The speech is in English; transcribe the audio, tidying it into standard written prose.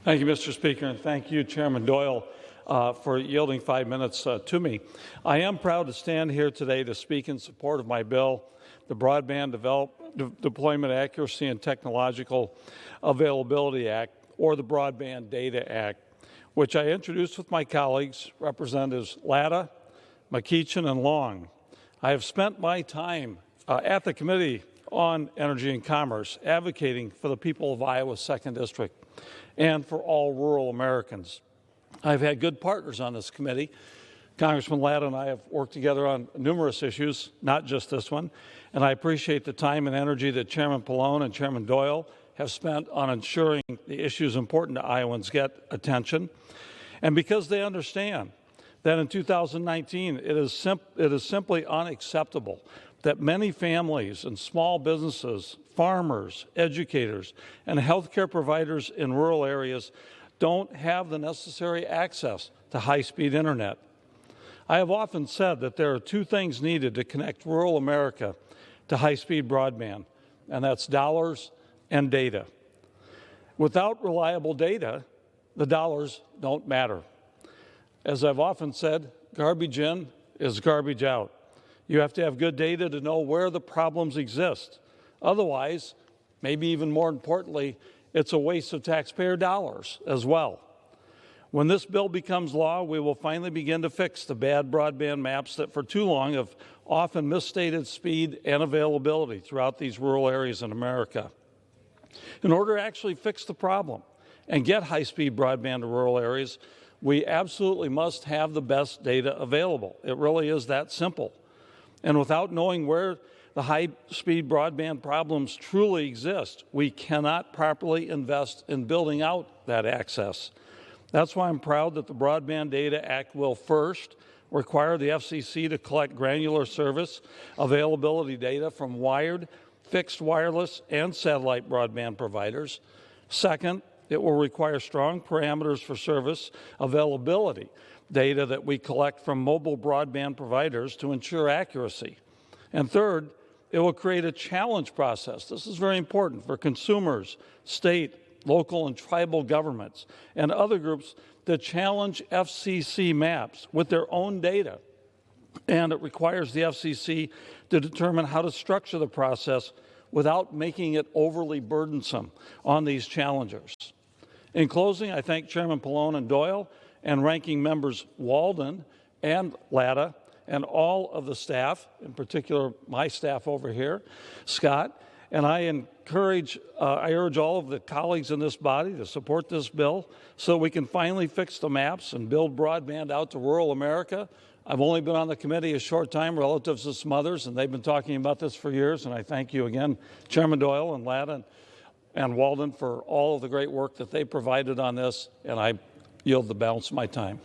Thank you, Mr. Speaker, and thank you, Chairman Doyle, for yielding 5 minutes to me. I am proud to stand here today to speak in support of my bill, the Broadband Deployment Accuracy and Technological Availability Act, or the Broadband Data Act, which I introduced with my colleagues, Representatives Latta, McEachin, and Long. I have spent my time at the Committee on Energy and Commerce advocating for the people of Iowa's 2nd District and for all rural Americans. I've had good partners on this committee. Congressman Latta and I have worked together on numerous issues, not just this one, and I appreciate the time and energy that Chairman Pallone and Chairman Doyle have spent on ensuring the issues important to Iowans get attention, and because they understand that in 2019 it is simply unacceptable that many families and small businesses, farmers, educators, and healthcare providers in rural areas don't have the necessary access to high-speed internet. I have often said that there are two things needed to connect rural America to high-speed broadband, and that's dollars and data. Without reliable data, the dollars don't matter. As I've often said, garbage in is garbage out. You have to have good data to know where the problems exist. Otherwise, maybe even more importantly, it's a waste of taxpayer dollars as well. When this bill becomes law, we will finally begin to fix the bad broadband maps that for too long have often misstated speed and availability throughout these rural areas in America. In order to actually fix the problem and get high-speed broadband to rural areas, we absolutely must have the best data available. It really is that simple. And without knowing where the high-speed broadband problems truly exist, we cannot properly invest in building out that access. That's why I'm proud that the Broadband Data Act will first require the FCC to collect granular service availability data from wired, fixed wireless, and satellite broadband providers. Second, it will require strong parameters for service availability data that we collect from mobile broadband providers to ensure accuracy. And third, it will create a challenge process. This is very important for consumers, state, local, and tribal governments, and other groups that challenge FCC maps with their own data. And it requires the FCC to determine how to structure the process without making it overly burdensome on these challengers. In closing, I thank Chairman Pallone and Doyle and Ranking Members Walden and Latta and all of the staff, in particular my staff over here, Scott, and I urge all of the colleagues in this body to support this bill so we can finally fix the maps and build broadband out to rural America. I've only been on the committee a short time relative to some others, and they've been talking about this for years, and I thank you again, Chairman Doyle and Latta and Walden, for all of the great work that they provided on this, and I yield the balance of my time.